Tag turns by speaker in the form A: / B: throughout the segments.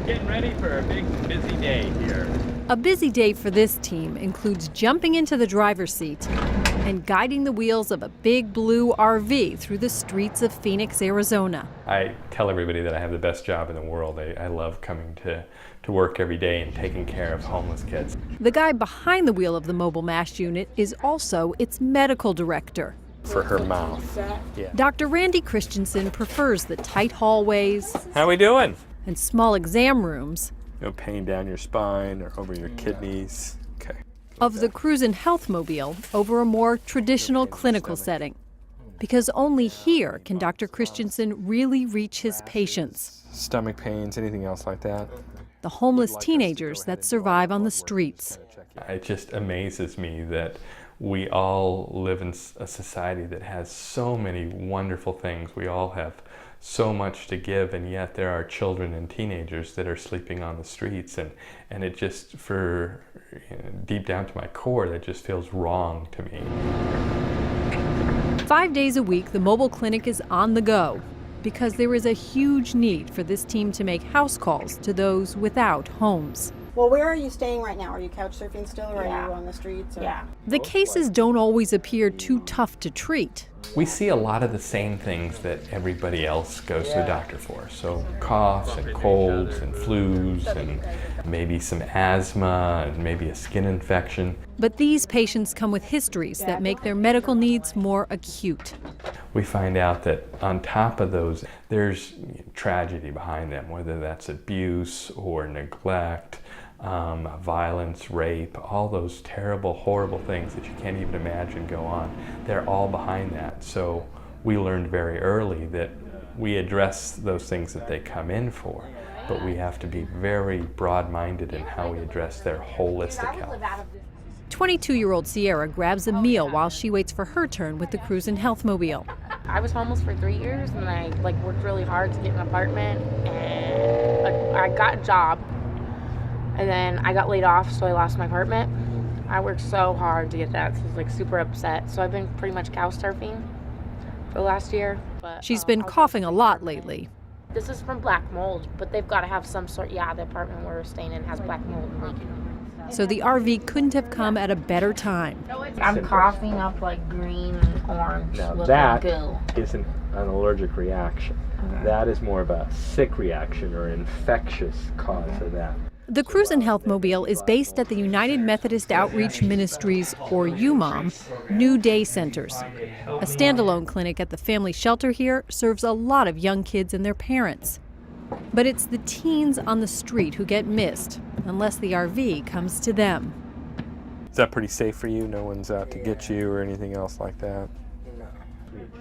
A: Getting ready for a big, busy day here.
B: A busy day for this team includes jumping into the driver's seat and guiding the wheels of a big blue RV through the streets of Phoenix, Arizona.
C: I tell everybody that I have the best job in the world. I love coming to work every day and taking care of homeless kids.
B: The guy behind the wheel of the mobile MASH unit is also its medical director.
C: For her mouth. Yeah.
B: Dr. Randy Christensen prefers the tight hallways.
C: How we doing?
B: And small exam rooms.
C: No pain down your spine or over your kidneys. Okay.
B: Of the Cruise and Health Mobile over a more traditional clinical setting. Because only here can Dr. Christensen really reach his patients.
C: Stomach pains, anything else like that?
B: The homeless teenagers that survive on the streets.
C: It just amazes me that we all live in a society that has so many wonderful things. We all have so much to give, and yet there are children and teenagers that are sleeping on the streets, and it just, deep down to my core, that just feels wrong to me.
B: 5 days a week, the mobile clinic is on the go because there is a huge need for this team to make house calls to those without homes.
D: Well, where are you staying right now? Are you couch surfing still, or are you on the streets? Or?
E: Yeah.
B: The cases don't always appear too tough to treat.
C: We see a lot of the same things that everybody else goes to the doctor for. So coughs and colds and flus and maybe some asthma and maybe a skin infection.
B: But these patients come with histories that make their medical needs more acute.
C: We find out that on top of those, there's tragedy behind them, whether that's abuse or neglect, violence, rape, all those terrible, horrible things that you can't even imagine go on. They're all behind that. So we learned very early that we address those things that they come in for, but we have to be very broad-minded in how we address their holistic health.
B: 22-year-old Sierra grabs a meal while she waits for her turn with the Cruise and Health Mobile.
E: I was homeless for 3 years, and I worked really hard to get an apartment, and I got a job, and then I got laid off, so I lost my apartment. I worked so hard to get that, so I was super upset. So I've been pretty much couch surfing for the last year. But
B: she's been coughing a lot lately.
E: This is from black mold, but they've got to have some sort. Yeah, the apartment we're staying in has black mold.
B: So the RV couldn't have come at a better time.
E: I'm coughing up like green and orange.
F: Now
E: looking
F: that
E: goo.
F: isn't an allergic reaction.
E: Okay.
F: That is more of a sick reaction or infectious cause of that.
B: The Cruise and Health Mobile is based at the United Methodist Outreach Ministries, or UMOM, New Day Centers. A standalone clinic at the family shelter here serves a lot of young kids and their parents. But it's the teens on the street who get missed, unless the RV comes to them.
C: Is that pretty safe for you? No one's out to get you or anything else like that?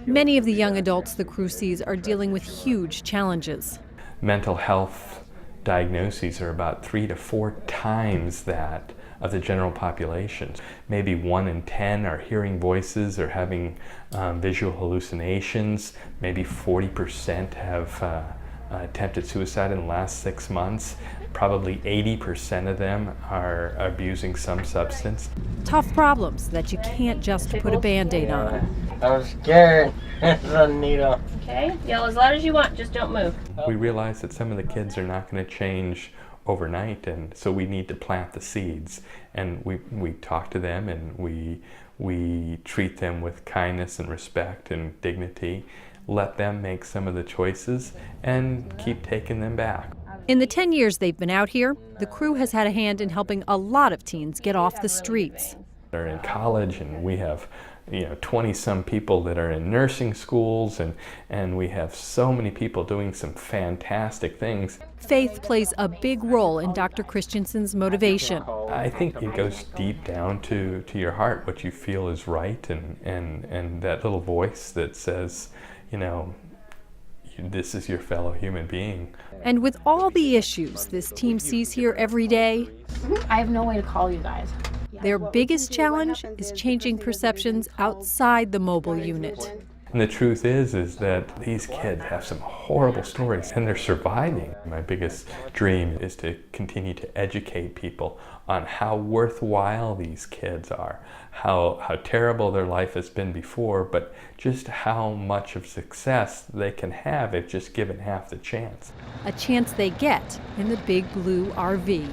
B: Many of the young adults the crew sees are dealing with huge challenges.
C: Mental health diagnoses are about 3 to 4 times that of the general population. Maybe 1 in 10 are hearing voices or having visual hallucinations. Maybe 40% have attempted suicide in the last 6 months. Probably 80% of them are abusing some substance.
B: Tough problems that you can't just put a Band-Aid on.
G: I'm scared. It's a needle.
H: Okay, yell as loud as you want, just don't move.
C: We realize that some of the kids are not going to change overnight, and so we need to plant the seeds. And we talk to them, and we treat them with kindness and respect and dignity. Let them make some of the choices and keep taking them back.
B: In the 10 years they've been out here, the crew has had a hand in helping a lot of teens get off the streets.
C: They're in college, and we have 20-some people that are in nursing schools, and we have so many people doing some fantastic things.
B: Faith plays a big role in Dr. Christensen's motivation.
C: I think it goes deep down to your heart, what you feel is right, and that little voice that says, this is your fellow human being.
B: And with all the issues this team sees here every day,
E: I have no way to call you guys.
B: Their biggest challenge is changing perceptions outside the mobile unit.
C: And the truth is that these kids have some horrible stories and they're surviving. My biggest dream is to continue to educate people on how worthwhile these kids are, how terrible their life has been before, but just how much of success they can have if just given half the chance.
B: A chance they get in the big blue RV.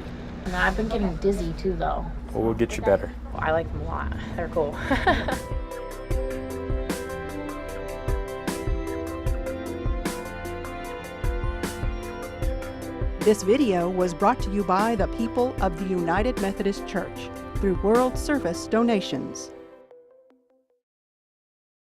E: And I've been getting dizzy too, though.
F: Well, we'll get you better.
E: I like them a lot. They're cool.
I: This video was brought to you by the people of the United Methodist Church through World Service donations.